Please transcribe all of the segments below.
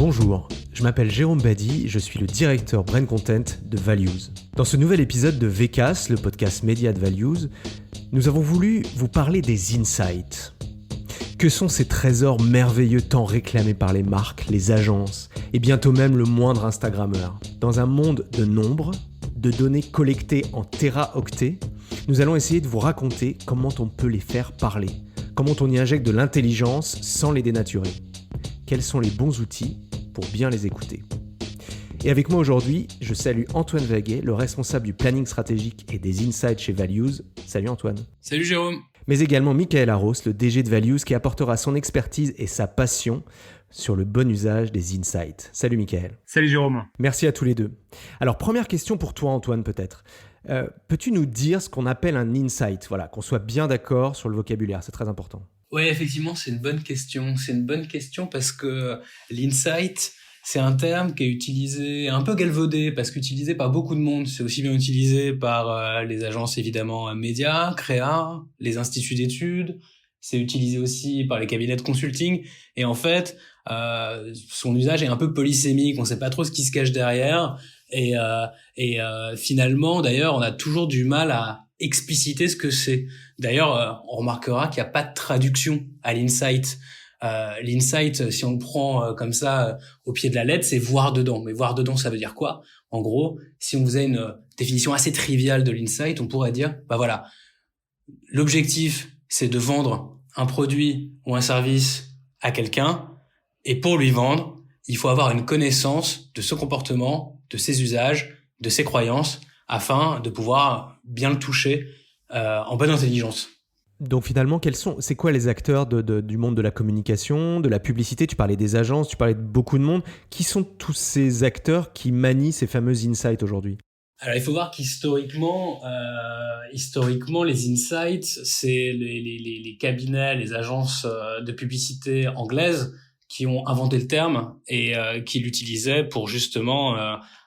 Bonjour, je m'appelle Jérôme Badi, je suis le directeur Brand Content de Values. Dans ce nouvel épisode de VCAS, le podcast média de Values, nous avons voulu vous parler des insights. Que sont ces trésors merveilleux tant réclamés par les marques, les agences et bientôt même le moindre Instagrammeur? Dans un monde de nombres, de données collectées en téraoctets, nous allons essayer de vous raconter comment on peut les faire parler, comment on y injecte de l'intelligence sans les dénaturer. Quels sont les bons outils pour bien les écouter? Et avec moi aujourd'hui, je salue Antoine Vaguet, le responsable du planning stratégique et des insights chez Values. Salut Antoine. Salut Jérôme. Mais également Michael Arros, le DG de Values, qui apportera son expertise et sa passion sur le bon usage des insights. Salut Michael. Salut Jérôme. Merci à tous les deux. Alors première question pour toi Antoine peut-être. Peux-tu nous dire ce qu'on appelle un insight? Voilà, qu'on soit bien d'accord sur le vocabulaire, c'est très important. Oui, effectivement, c'est une bonne question. C'est une bonne question parce que l'insight, c'est un terme qui est utilisé, un peu galvaudé, parce qu'utilisé par beaucoup de monde. C'est aussi bien utilisé par les agences, évidemment, médias, créa, les instituts d'études. C'est utilisé aussi par les cabinets de consulting. Et en fait, son usage est un peu polysémique. On ne sait pas trop ce qui se cache derrière. Et finalement, d'ailleurs, on a toujours du mal à expliciter ce que c'est. D'ailleurs, on remarquera qu'il n'y a pas de traduction à l'insight. L'insight, si on le prend comme ça au pied de la lettre, c'est voir dedans. Mais voir dedans, ça veut dire quoi? En gros, si on faisait une définition assez triviale de l'insight, on pourrait dire, bah voilà, l'objectif, c'est de vendre un produit ou un service à quelqu'un, et pour lui vendre, il faut avoir une connaissance de ce comportement, de ses usages, de ses croyances, afin de pouvoir bien le toucher en bonne intelligence. Donc finalement, c'est quoi les acteurs du monde de la communication, de la publicité? Tu parlais des agences, tu parlais de beaucoup de monde. Qui sont tous ces acteurs qui manient ces fameux insights aujourd'hui? Alors il faut voir qu'historiquement, les insights, c'est les cabinets, les agences de publicité anglaises qui ont inventé le terme et qui l'utilisaient pour justement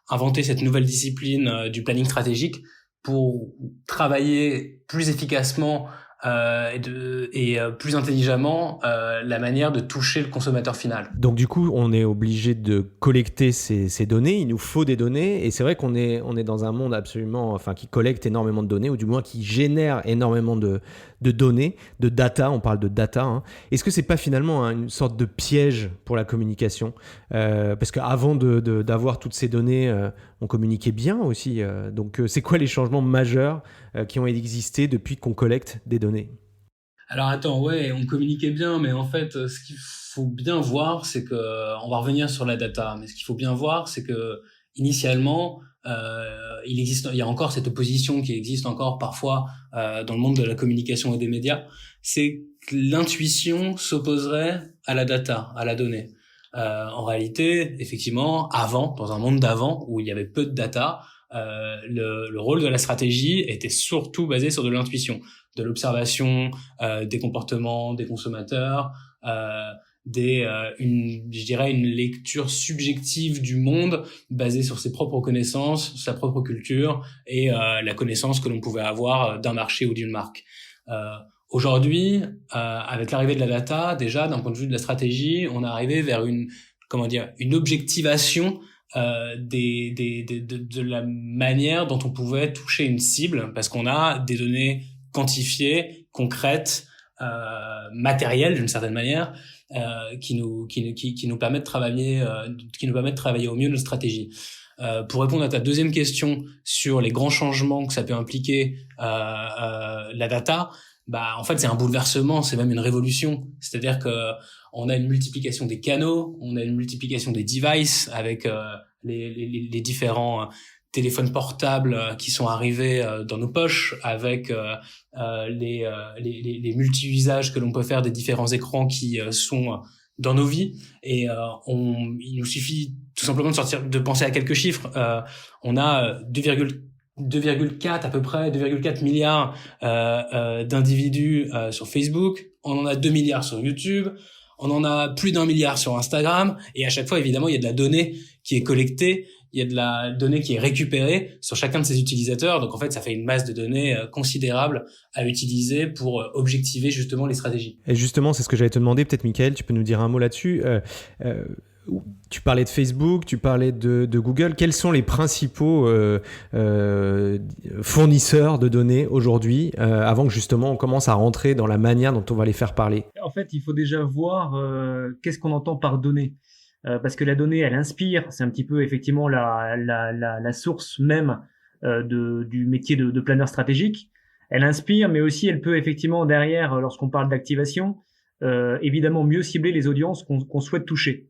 inventer cette nouvelle discipline du planning stratégique pour travailler plus efficacement et plus intelligemment la manière de toucher le consommateur final. Donc du coup, on est obligé de collecter ces données, il nous faut des données, et c'est vrai qu'on est dans un monde absolument, qui collecte énormément de données, ou du moins qui génère énormément de données, de data, on parle de data. Hein. Est-ce que c'est pas finalement une sorte de piège pour la communication? Parce qu'avant d'avoir toutes ces données, on communiquait bien aussi. Donc c'est quoi les changements majeurs qui ont existé depuis qu'on collecte des données? Alors attends, ouais, on communiquait bien, mais en fait, ce qu'il faut bien voir, c'est que, on va revenir sur la data, mais ce qu'il faut bien voir, c'est que initialement, il y a encore cette opposition qui existe encore parfois dans le monde de la communication et des médias, c'est que l'intuition s'opposerait à la data, à la donnée. En réalité, effectivement, dans un monde d'avant où il y avait peu de data, le rôle de la stratégie était surtout basé sur de l'intuition, de l'observation des comportements des consommateurs, je dirais une lecture subjective du monde basée sur ses propres connaissances, sa propre culture et la connaissance que l'on pouvait avoir d'un marché ou d'une marque. Aujourd'hui, avec l'arrivée de la data, déjà d'un point de vue de la stratégie, on est arrivé vers une objectivation de la manière dont on pouvait toucher une cible, parce qu'on a des données quantifiées, concrètes, matérielles d'une certaine manière, qui nous permettent de travailler au mieux notre stratégie. Pour répondre à ta deuxième question sur les grands changements que ça peut impliquer la data, en fait c'est un bouleversement, c'est même une révolution. C'est-à-dire que on a une multiplication des canaux, on a une multiplication des devices avec les différents téléphones portables qui sont arrivés dans nos poches, avec les multi-usages que l'on peut faire des différents écrans qui sont dans nos vies. Et il nous suffit tout simplement de penser à quelques chiffres. On a 2,4 à peu près 2,4 milliards d'individus sur Facebook, on en a 2 milliards sur YouTube, on en a plus d'1 milliard sur Instagram, et à chaque fois évidemment il y a de la donnée qui est collectée, il y a de la donnée qui est récupérée sur chacun de ces utilisateurs, donc en fait ça fait une masse de données considérable à utiliser pour objectiver justement les stratégies. Et justement c'est ce que j'allais te demander, peut-être Michael tu peux nous dire un mot là-dessus. Tu parlais de Facebook, tu parlais de Google. Quels sont les principaux fournisseurs de données aujourd'hui, avant que justement on commence à rentrer dans la manière dont on va les faire parler? En fait, il faut déjà voir qu'est-ce qu'on entend par données. Parce que la donnée, elle inspire. C'est un petit peu effectivement la source même du métier de planeur stratégique. Elle inspire, mais aussi elle peut effectivement derrière, lorsqu'on parle d'activation, évidemment mieux cibler les audiences qu'on souhaite toucher.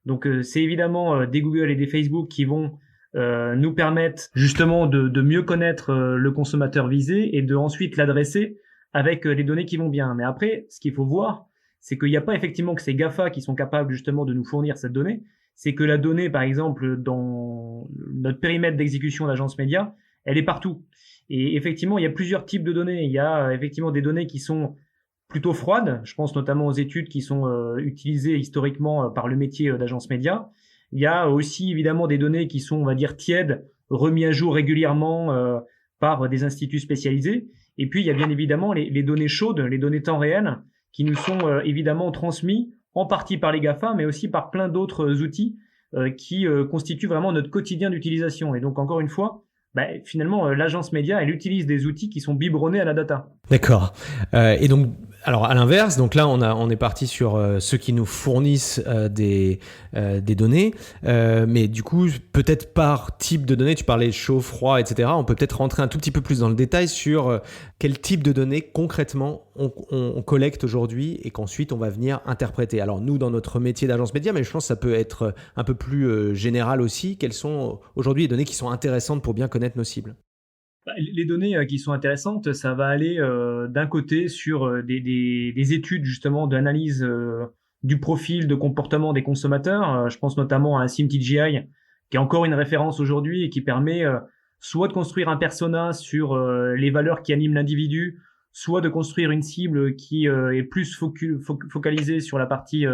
Donc c'est évidemment des Google et des Facebook qui vont nous permettre justement de mieux connaître le consommateur visé et de ensuite l'adresser avec les données qui vont bien. Mais après, ce qu'il faut voir, c'est qu'il n'y a pas effectivement que ces GAFA qui sont capables justement de nous fournir cette donnée. C'est que la donnée, par exemple, dans notre périmètre d'exécution d'agence média, elle est partout. Et effectivement, il y a plusieurs types de données. Il y a effectivement des données qui sont plutôt froides. Je pense notamment aux études qui sont utilisées historiquement par le métier d'agence média. Il y a aussi évidemment des données qui sont, on va dire, tièdes, remises à jour régulièrement par des instituts spécialisés. Et puis, il y a bien évidemment les données chaudes, les données temps réel, qui nous sont évidemment transmises en partie par les GAFA, mais aussi par plein d'autres outils qui constituent vraiment notre quotidien d'utilisation. Et donc, encore une fois, finalement, l'agence média, elle utilise des outils qui sont biberonnés à la data. D'accord. Et donc, alors à l'inverse, donc là on est parti sur ceux qui nous fournissent des données, mais du coup peut-être par type de données, tu parlais chaud, froid, etc. On peut peut-être rentrer un tout petit peu plus dans le détail sur quel type de données concrètement on collecte aujourd'hui et qu'ensuite on va venir interpréter. Alors nous dans notre métier d'agence média, mais je pense que ça peut être un peu plus général aussi. Quelles sont aujourd'hui les données qui sont intéressantes pour bien connaître nos cibles? Les données qui sont intéressantes, ça va aller d'un côté sur des études justement d'analyse du profil de comportement des consommateurs. Je pense notamment à un SIMTGI qui est encore une référence aujourd'hui et qui permet soit de construire un persona sur les valeurs qui animent l'individu, soit de construire une cible qui est plus focalisée sur la partie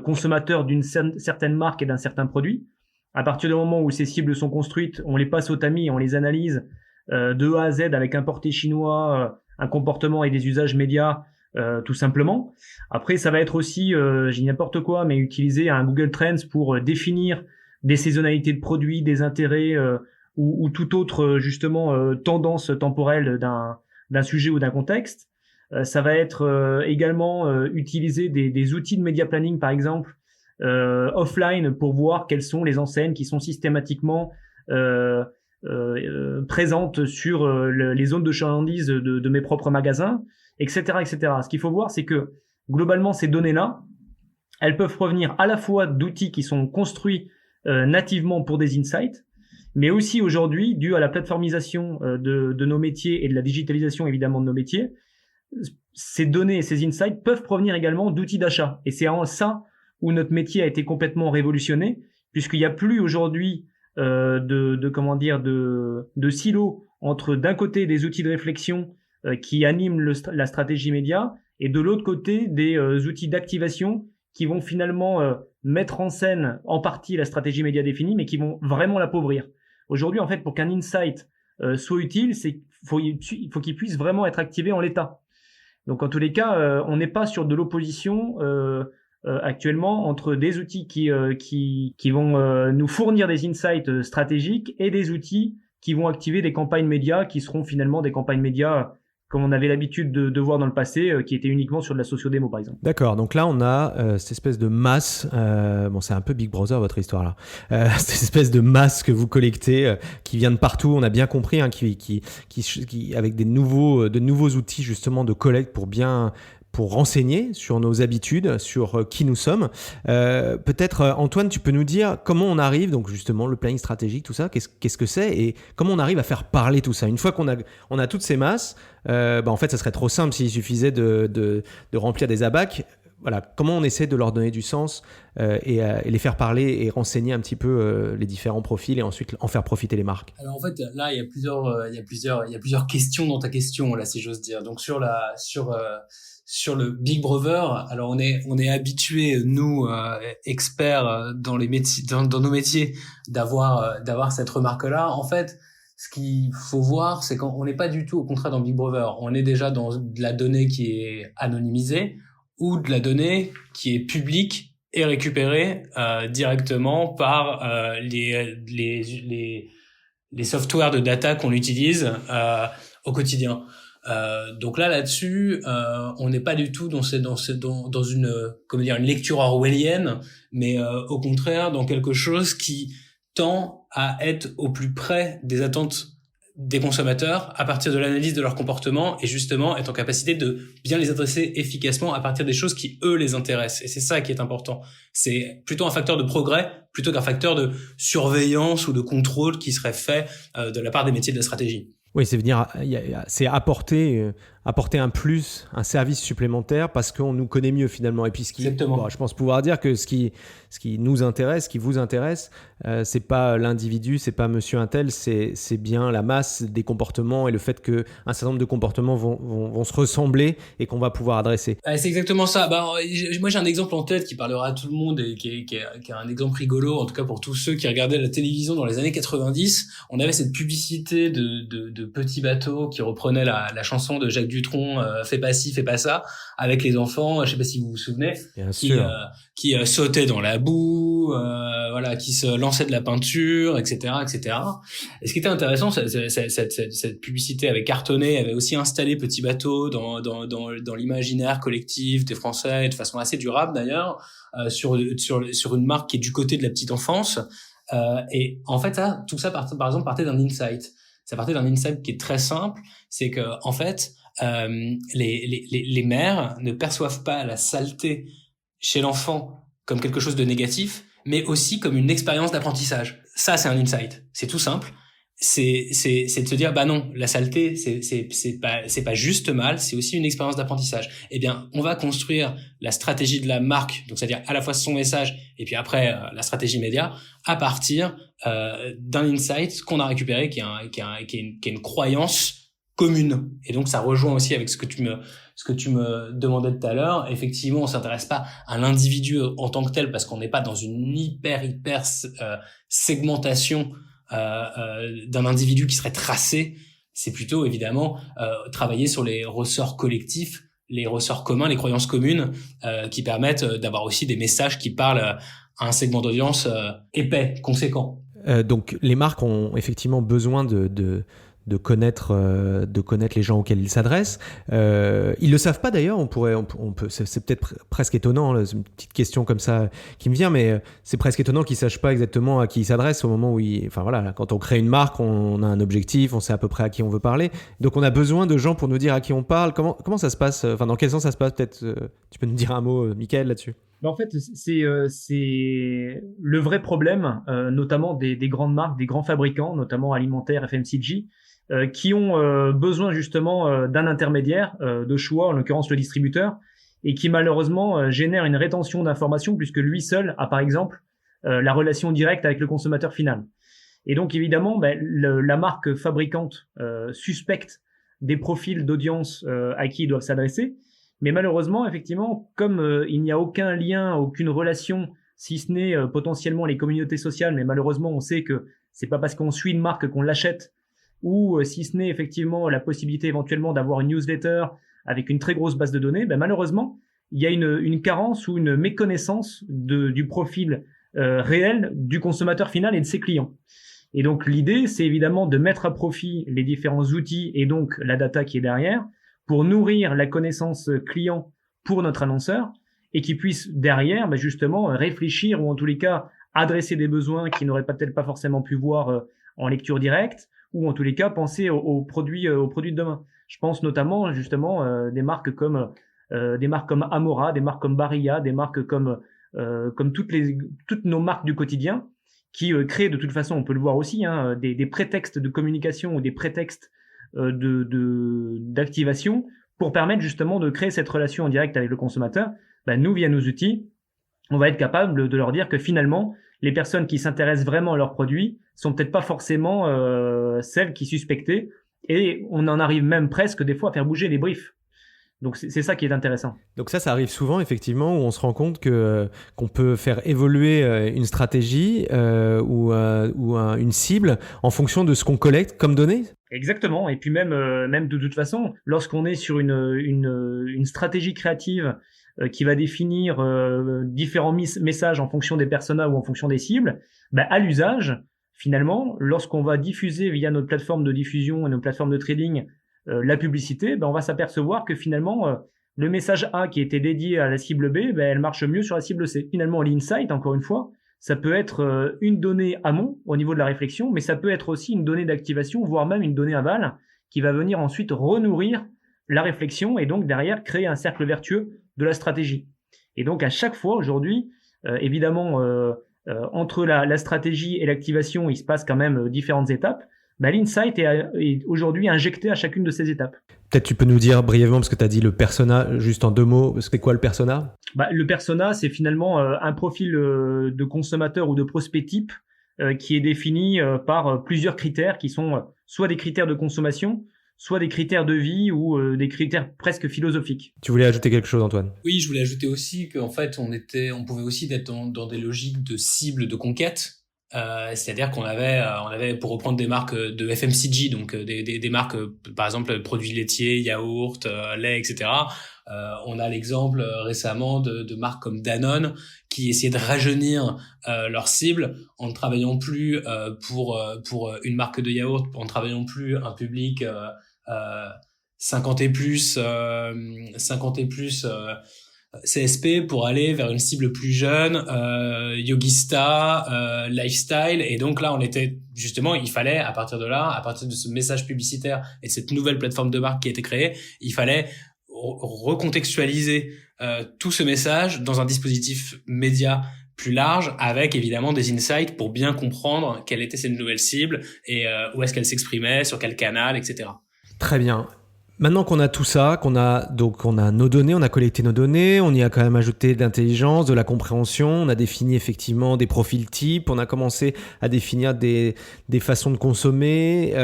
consommateur d'une certaine marque et d'un certain produit. À partir du moment où ces cibles sont construites, on les passe au tamis, on les analyse de A à Z avec un porté chinois, un comportement et des usages médias, tout simplement. Après, ça va être aussi, j'ai n'importe quoi, mais utiliser un Google Trends pour définir des saisonnalités de produits, des intérêts ou toute autre justement tendance temporelle d'un sujet ou d'un contexte. Ça va être également utiliser des outils de media planning, par exemple, offline pour voir quelles sont les enseignes qui sont systématiquement présentes sur les zones de chalandise de mes propres magasins, etc., etc. Ce qu'il faut voir, c'est que globalement, ces données-là, elles peuvent provenir à la fois d'outils qui sont construits nativement pour des insights, mais aussi aujourd'hui, dû à la plateformisation de nos métiers et de la digitalisation évidemment de nos métiers, ces données et ces insights peuvent provenir également d'outils d'achat. Et c'est en ça où notre métier a été complètement révolutionné, puisqu'il n'y a plus aujourd'hui de silos entre d'un côté des outils de réflexion qui animent la stratégie média et de l'autre côté des outils d'activation qui vont finalement mettre en scène en partie la stratégie média définie, mais qui vont vraiment l'appauvrir. Aujourd'hui, en fait, pour qu'un insight soit utile, il faut qu'il puisse vraiment être activé en l'état. Donc, en tous les cas, on n'est pas sur de l'opposition actuellement entre des outils qui vont nous fournir des insights stratégiques et des outils qui vont activer des campagnes médias qui seront finalement des campagnes médias comme on avait l'habitude de voir dans le passé, qui étaient uniquement sur de la socio-démo, par exemple. D'accord, donc là, on a cette espèce de masse, bon, c'est un peu Big Brother, votre histoire, là. Cette espèce de masse que vous collectez, qui vient de partout, on a bien compris, hein, qui avec de nouveaux outils, justement, de collecte pour renseigner sur nos habitudes, sur qui nous sommes. Peut-être, Antoine, tu peux nous dire comment on arrive, donc justement le planning stratégique, tout ça, qu'est-ce que c'est et comment on arrive à faire parler tout ça. Une fois qu'on a toutes ces masses, en fait, ça serait trop simple s'il suffisait de remplir des abacs. Voilà, comment on essaie de leur donner du sens et les faire parler et renseigner un petit peu les différents profils et ensuite en faire profiter les marques. Alors en fait, là, il y a plusieurs questions dans ta question, là, si j'ose dire. Donc sur le Big Brother, alors on est habitué, nous experts dans les métiers, dans nos métiers, d'avoir cette remarque-là. En fait, ce qu'il faut voir, c'est qu'on n'est pas du tout au contraire dans Big Brother. On est déjà dans de la donnée qui est anonymisée ou de la donnée qui est publique est récupéré directement par les softwares de data qu'on utilise au quotidien. Donc là-dessus, on n'est pas du tout dans une une lecture orwellienne, mais au contraire dans quelque chose qui tend à être au plus près des attentes des consommateurs à partir de l'analyse de leur comportement et justement être en capacité de bien les adresser efficacement à partir des choses qui eux les intéressent. Et c'est ça qui est important. C'est plutôt un facteur de progrès plutôt qu'un facteur de surveillance ou de contrôle qui serait fait de la part des métiers de la stratégie. Oui, c'est apporter un plus, un service supplémentaire parce qu'on nous connaît mieux finalement. Et puis je pense pouvoir dire que ce qui nous intéresse, ce qui vous intéresse, c'est pas l'individu, c'est pas monsieur untel, c'est bien la masse des comportements et le fait que un certain nombre de comportements vont se ressembler et qu'on va pouvoir adresser. C'est exactement ça. Moi j'ai un exemple en tête qui parlera à tout le monde et qui est un exemple rigolo, en tout cas pour tous ceux qui regardaient la télévision dans les années 90. On avait cette publicité de petits bateaux qui reprenait la chanson de Jacques Dutronc, fais pas ci, fais pas ça, avec les enfants, je sais pas si vous vous souvenez, qui sautaient dans la boue, qui se lançaient de la peinture, etc., etc. Et ce qui était intéressant, cette publicité avait cartonné, avait aussi installé Petit Bateau dans l'imaginaire collectif des Français, de façon assez durable d'ailleurs, sur une marque qui est du côté de la petite enfance. Et en fait, tout ça par exemple partait d'un insight. Ça partait d'un insight qui est très simple, c'est que en fait, les mères ne perçoivent pas la saleté chez l'enfant comme quelque chose de négatif, mais aussi comme une expérience d'apprentissage. Ça, c'est un insight. C'est tout simple. C'est de se dire, non, la saleté, c'est pas juste mal, c'est aussi une expérience d'apprentissage. Eh bien, on va construire la stratégie de la marque, donc c'est-à-dire à la fois son message et puis après la stratégie média, à partir d'un insight qu'on a récupéré, qui est une croyance commune. Et donc, ça rejoint aussi avec ce que tu me demandais tout à l'heure. Effectivement, on s'intéresse pas à l'individu en tant que tel parce qu'on n'est pas dans une hyper segmentation d'un individu qui serait tracé. C'est plutôt évidemment travailler sur les ressorts collectifs, les ressorts communs, les croyances communes qui permettent d'avoir aussi des messages qui parlent à un segment d'audience épais, conséquent. Donc les marques ont effectivement besoin de connaître les gens auxquels ils s'adressent. Ils le savent pas d'ailleurs. On peut. C'est peut-être presque étonnant. C'est une petite question comme ça qui me vient, mais c'est presque étonnant qu'ils sachent pas exactement à qui ils s'adressent au moment où quand on crée une marque, on a un objectif, on sait à peu près à qui on veut parler. Donc on a besoin de gens pour nous dire à qui on parle. Comment ça se passe ? Dans quel sens ça se passe ? Peut-être tu peux nous dire un mot, Mickaël, là-dessus. En fait, c'est le vrai problème, notamment des grandes marques, des grands fabricants, notamment alimentaires, FMCG, qui ont besoin justement d'un intermédiaire de choix, en l'occurrence le distributeur, et qui malheureusement génère une rétention d'informations puisque lui seul a par exemple la relation directe avec le consommateur final. Et donc évidemment, la marque fabricante suspecte des profils d'audience à qui ils doivent s'adresser, mais malheureusement, effectivement, comme il n'y a aucun lien, aucune relation, si ce n'est potentiellement les communautés sociales, mais malheureusement, on sait que c'est pas parce qu'on suit une marque qu'on l'achète, ou si ce n'est effectivement la possibilité éventuellement d'avoir une newsletter avec une très grosse base de données, malheureusement, il y a une carence ou une méconnaissance du profil réel du consommateur final et de ses clients. Et donc l'idée, c'est évidemment de mettre à profit les différents outils et donc la data qui est derrière pour nourrir la connaissance client pour notre annonceur et qui puisse derrière justement réfléchir ou en tous les cas adresser des besoins qu'il n'aurait peut-être pas forcément pu voir en lecture directe ou en tous les cas penser aux produits de demain. Je pense notamment justement des marques comme Amora, des marques comme Barilla, des marques comme toutes nos marques du quotidien qui créent de toute façon, on peut le voir aussi, des prétextes de communication ou des prétextes d'activation pour permettre justement de créer cette relation en direct avec le consommateur. Nous, via nos outils, on va être capable de leur dire que finalement, les personnes qui s'intéressent vraiment à leurs produits sont peut-être pas forcément celles qui suspectaient, et on en arrive même presque des fois à faire bouger les briefs. Donc c'est ça qui est intéressant. Donc ça arrive souvent effectivement où on se rend compte qu'on peut faire évoluer une stratégie ou une cible en fonction de ce qu'on collecte comme données. Exactement. Et puis même de toute façon, lorsqu'on est sur une stratégie créative qui va définir différents messages en fonction des personas ou en fonction des cibles, à l'usage, finalement, lorsqu'on va diffuser via notre plateforme de diffusion et nos plateformes de trading la publicité, on va s'apercevoir que finalement, le message A qui était dédié à la cible B, elle marche mieux sur la cible C. Finalement, l'insight, encore une fois, ça peut être une donnée amont au niveau de la réflexion, mais ça peut être aussi une donnée d'activation, voire même une donnée aval, qui va venir ensuite renourrir la réflexion et donc derrière créer un cercle vertueux de la stratégie. Et donc à chaque fois aujourd'hui, évidemment, entre la stratégie et l'activation, il se passe quand même différentes étapes. L'insight est aujourd'hui injecté à chacune de ces étapes. Peut-être tu peux nous dire brièvement, parce que tu as dit le persona, juste en 2 mots, c'est quoi le persona ? Le persona, c'est finalement un profil de consommateur ou de prospect type qui est défini par plusieurs critères qui sont soit des critères de consommation, soit des critères de vie ou des critères presque philosophiques. Tu voulais ajouter quelque chose, Antoine ? Oui, je voulais ajouter aussi qu'en fait, on pouvait aussi être dans des logiques de cible, de conquête. C'est-à-dire qu'on avait, pour reprendre des marques de FMCG, donc des marques, par exemple, produits laitiers, yaourts, lait, etc. On a l'exemple récemment de marques comme Danone qui essayaient de rajeunir leur cible en ne travaillant plus pour une marque de yaourt, en ne travaillant plus un public 50 et plus CSP pour aller vers une cible plus jeune, yogista, lifestyle. Et donc là, il fallait, à partir de ce message publicitaire et de cette nouvelle plateforme de marque qui a été créée, il fallait recontextualiser tout ce message dans un dispositif média plus large, avec évidemment des insights pour bien comprendre quelle était cette nouvelle cible et où est-ce qu'elle s'exprimait, sur quel canal, etc. Très bien. Maintenant qu'on a tout ça, qu'on a nos données, on a collecté nos données, on y a quand même ajouté de l'intelligence, de la compréhension, on a défini effectivement des profils types, on a commencé à définir des façons de consommer.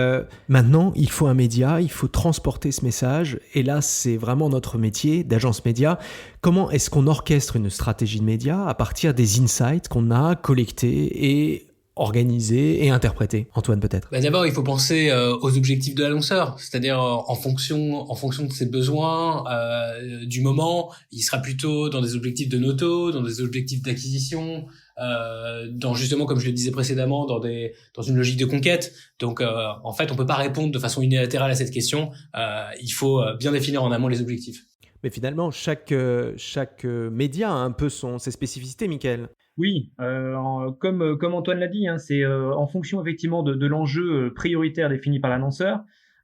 Maintenant, il faut un média, il faut transporter ce message. Et là, c'est vraiment notre métier d'agence média. Comment est-ce qu'on orchestre une stratégie de média à partir des insights qu'on a collectés et organisé et interprété? Antoine, peut-être. D'abord, il faut penser aux objectifs de l'annonceur, c'est-à-dire en fonction de ses besoins du moment, il sera plutôt dans des objectifs de noto, dans des objectifs d'acquisition, dans justement, comme je le disais précédemment, dans une logique de conquête. Donc, en fait, on peut pas répondre de façon unilatérale à cette question. Il faut bien définir en amont les objectifs. Mais finalement, chaque média a un peu ses spécificités, Mickaël. Oui, comme Antoine l'a dit, c'est en fonction effectivement de l'enjeu prioritaire défini par l'annonceur,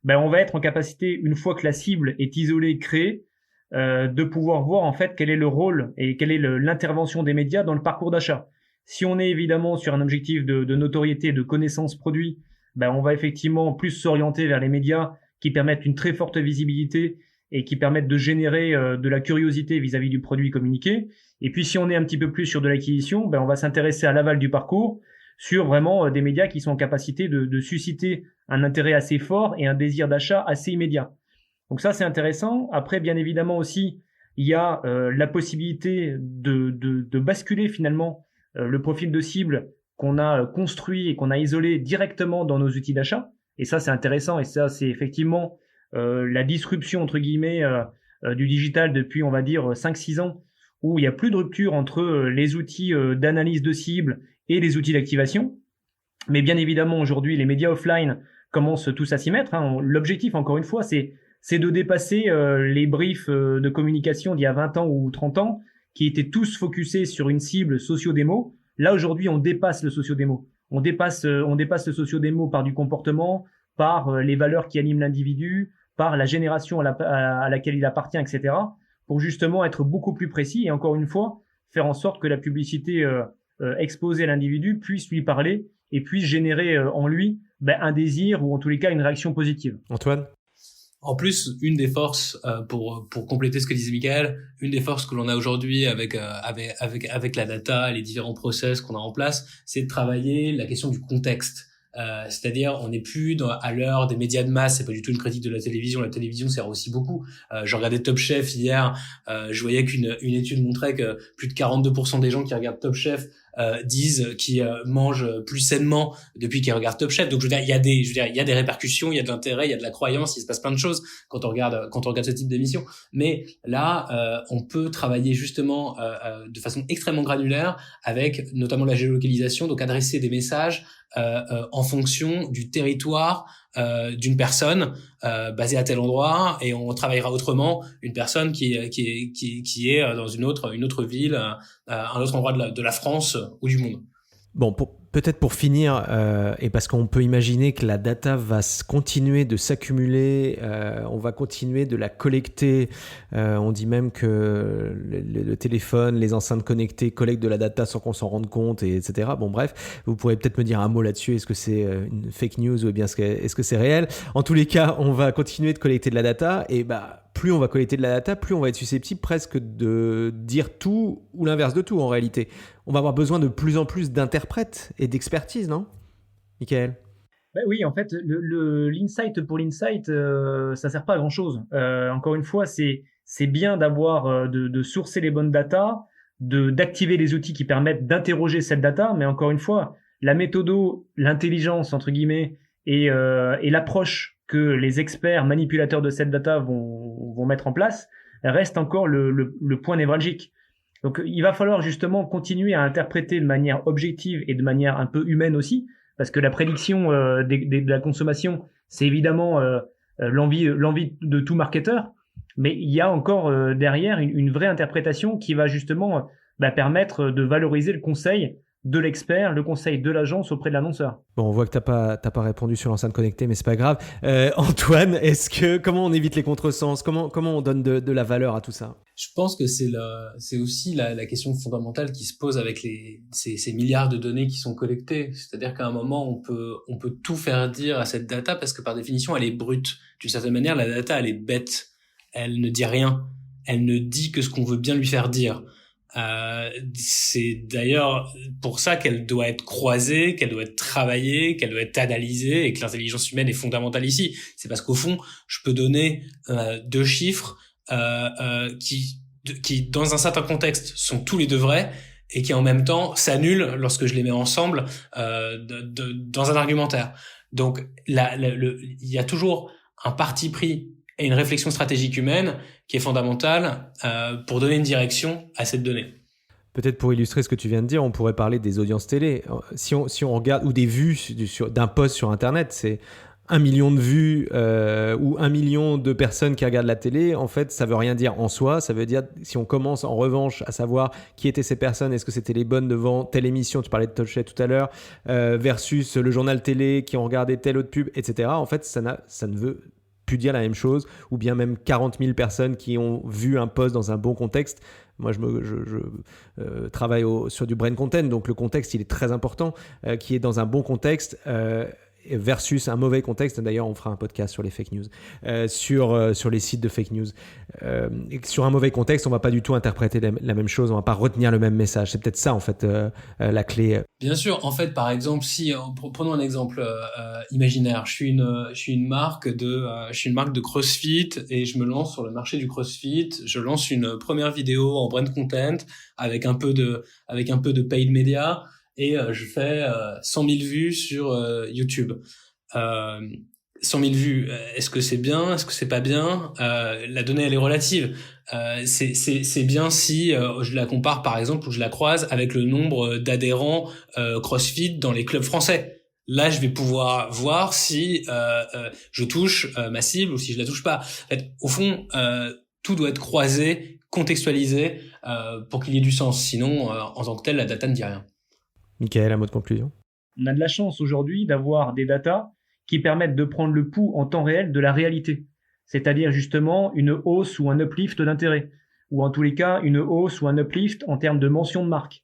on va être en capacité, une fois que la cible est isolée, créée, de pouvoir voir en fait quel est le rôle et quelle est l'intervention des médias dans le parcours d'achat. Si on est évidemment sur un objectif de notoriété, de connaissance produit, on va effectivement plus s'orienter vers les médias qui permettent une très forte visibilité et qui permettent de générer de la curiosité vis-à-vis du produit communiqué. Et puis si on est un petit peu plus sur de l'acquisition, on va s'intéresser à l'aval du parcours, sur vraiment des médias qui sont en capacité de susciter un intérêt assez fort et un désir d'achat assez immédiat. Donc ça, c'est intéressant. Après, bien évidemment aussi, il y a la possibilité de basculer finalement le profil de cible qu'on a construit et qu'on a isolé directement dans nos outils d'achat. Et ça, c'est intéressant. Et ça, c'est effectivement la disruption, entre guillemets, du digital depuis, on va dire, 5-6 ans, où il n'y a plus de rupture entre les outils d'analyse de cible et les outils d'activation. Mais bien évidemment, aujourd'hui, les médias offline commencent tous à s'y mettre. L'objectif, encore une fois, c'est de dépasser les briefs de communication d'il y a 20 ans ou 30 ans, qui étaient tous focusés sur une cible socio-démo. Là, aujourd'hui, on dépasse le socio-démo. On dépasse le socio-démo par du comportement, par les valeurs qui animent l'individu, par la génération à laquelle il appartient, etc., pour justement être beaucoup plus précis et encore une fois, faire en sorte que la publicité exposée à l'individu puisse lui parler et puisse générer en lui un désir ou en tous les cas une réaction positive. Antoine ? En plus, une des forces, pour compléter ce que disait Mickaël, une des forces que l'on a aujourd'hui avec la data et les différents process qu'on a en place, c'est de travailler la question du contexte. C'est-à-dire, on n'est plus à l'heure des médias de masse. C'est pas du tout une critique de la télévision. La télévision sert aussi beaucoup. Je regardais Top Chef hier. Je voyais qu'une étude montrait que plus de 42% des gens qui regardent Top Chef disent qu'ils mangent plus sainement depuis qu'ils regardent Top Chef. Donc il y a des répercussions, il y a de l'intérêt, il y a de la croyance, il se passe plein de choses quand on regarde ce type d'émission. Mais là, on peut travailler justement de façon extrêmement granulaire avec notamment la géolocalisation, donc adresser des messages en fonction du territoire d'une personne basée à tel endroit, et on travaillera autrement une personne qui est dans une autre ville, un autre endroit de la France ou du monde. Bon, peut-être pour finir, et parce qu'on peut imaginer que la data va continuer de s'accumuler, on va continuer de la collecter. On dit même que le téléphone, les enceintes connectées collectent de la data sans qu'on s'en rende compte, etc. Bon, bref, vous pourrez peut-être me dire un mot là-dessus. Est-ce que c'est une fake news ou bien est-ce que c'est réel ? En tous les cas, on va continuer de collecter de la data, et plus on va collecter de la data, plus on va être susceptible presque de dire tout ou l'inverse de tout en réalité. On va avoir besoin de plus en plus d'interprètes et d'expertise, non, Michael ? Oui, en fait, l'insight pour l'insight, ça sert pas à grand-chose. Encore une fois, c'est bien d'avoir de sourcer les bonnes datas, d'activer les outils qui permettent d'interroger cette data, mais encore une fois, la méthodo, l'intelligence entre guillemets et l'approche que les experts manipulateurs de cette data vont mettre en place reste encore le point névralgique. Donc, il va falloir justement continuer à interpréter de manière objective et de manière un peu humaine aussi, parce que la prédiction de la consommation, c'est évidemment l'envie de tout marketeur, mais il y a encore derrière une vraie interprétation qui va justement permettre de valoriser le conseil de l'expert, le conseil de l'agence auprès de l'annonceur. Bon, on voit que t'as pas répondu sur l'enceinte connectée, mais c'est pas grave. Antoine, comment on évite les contresens ? Comment on donne de la valeur à tout ça ? Je pense que c'est aussi la question fondamentale qui se pose avec ces milliards de données qui sont collectées. C'est-à-dire qu'à un moment, on peut tout faire dire à cette data parce que par définition, elle est brute. D'une certaine manière, la data, elle est bête. Elle ne dit rien. Elle ne dit que ce qu'on veut bien lui faire dire. C'est d'ailleurs pour ça qu'elle doit être croisée, qu'elle doit être travaillée, qu'elle doit être analysée, et que l'intelligence humaine est fondamentale ici. C'est parce qu'au fond, je peux donner 2 chiffres qui dans un certain contexte sont tous les 2 vrais et qui en même temps s'annulent lorsque je les mets ensemble dans un argumentaire. Donc il y a toujours un parti pris et une réflexion stratégique humaine qui est fondamentale pour donner une direction à cette donnée. Peut-être pour illustrer ce que tu viens de dire, on pourrait parler des audiences télé. Si on regarde, ou des vues d'un post sur Internet, c'est 1 million de vues ou 1 million de personnes qui regardent la télé. En fait, ça veut rien dire en soi. Ça veut dire, si on commence en revanche à savoir qui étaient ces personnes, est-ce que c'était les bonnes devant telle émission, tu parlais de Top Chef tout à l'heure, versus le journal télé qui ont regardé telle autre pub, etc. En fait, ça ne veut plus dire la même chose, ou bien même 40 000 personnes qui ont vu un post dans un bon contexte. Moi, je travaille sur du brain content, donc le contexte, il est très important, qui est dans un bon contexte versus un mauvais contexte. D'ailleurs, on fera un podcast sur les fake news, sur les sites de fake news. Sur un mauvais contexte, on ne va pas du tout interpréter la même chose, on ne va pas retenir le même message. C'est peut-être ça, en fait, la clé. Bien sûr. En fait, par exemple, prenons un exemple imaginaire. Je suis une marque de CrossFit et je me lance sur le marché du CrossFit. Je lance une première vidéo en brand content avec un peu de paid media. Et je fais 100 000 vues sur YouTube. 100 000 vues, est-ce que c'est bien ? Est-ce que c'est pas bien ? La donnée, elle est relative. C'est bien si je la compare, par exemple, ou je la croise avec le nombre d'adhérents CrossFit dans les clubs français. Là, je vais pouvoir voir si je touche ma cible ou si je la touche pas. En fait, au fond, tout doit être croisé, contextualisé pour qu'il y ait du sens. Sinon, en tant que tel, la data ne dit rien. Michael, un mot de conclusion. On a de la chance aujourd'hui d'avoir des datas qui permettent de prendre le pouls en temps réel de la réalité, c'est-à-dire justement une hausse ou un uplift d'intérêt, ou en tous les cas une hausse ou un uplift en termes de mention de marque.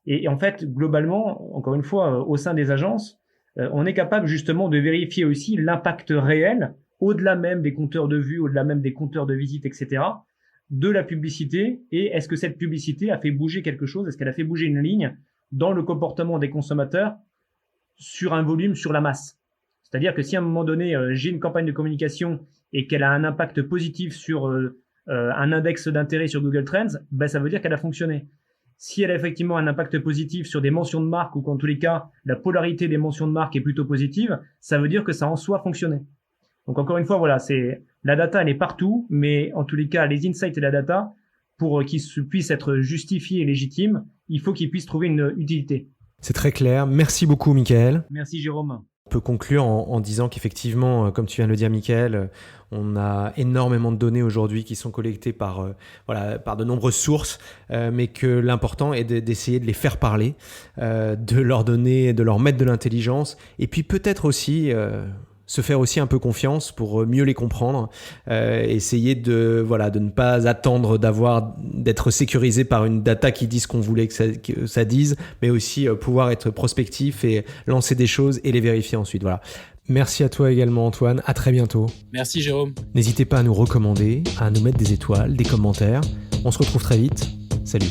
Et en fait, globalement, encore une fois, au sein des agences, on est capable justement de vérifier aussi l'impact réel, au-delà même des compteurs de vues, au-delà même des compteurs de visites, etc., de la publicité, et est-ce que cette publicité a fait bouger quelque chose, est-ce qu'elle a fait bouger une ligne dans le comportement des consommateurs sur un volume, sur la masse. C'est-à-dire que si à un moment donné, j'ai une campagne de communication et qu'elle a un impact positif sur un index d'intérêt sur Google Trends, ça veut dire qu'elle a fonctionné. Si elle a effectivement un impact positif sur des mentions de marque ou qu'en tous les cas, la polarité des mentions de marque est plutôt positive, ça veut dire que ça en soi fonctionné. Donc encore une fois, voilà, la data, elle est partout, mais en tous les cas, les insights et la data, pour qu'ils puissent être justifiés et légitimes, il faut qu'ils puissent trouver une utilité. C'est très clair. Merci beaucoup, Michael. Merci, Jérôme. On peut conclure en disant qu'effectivement, comme tu viens de le dire, Michael, on a énormément de données aujourd'hui qui sont collectées par de nombreuses sources, mais que l'important est d'essayer de les faire parler, de leur donner, de leur mettre de l'intelligence, et puis peut-être aussi se faire aussi un peu confiance pour mieux les comprendre, essayer de ne pas attendre d'être sécurisé par une data qui dit ce qu'on voulait que ça dise, mais aussi pouvoir être prospectif et lancer des choses et les vérifier ensuite. Voilà. Merci à toi également, Antoine. À très bientôt. Merci, Jérôme. N'hésitez pas à nous recommander, à nous mettre des étoiles, des commentaires. On se retrouve très vite. Salut.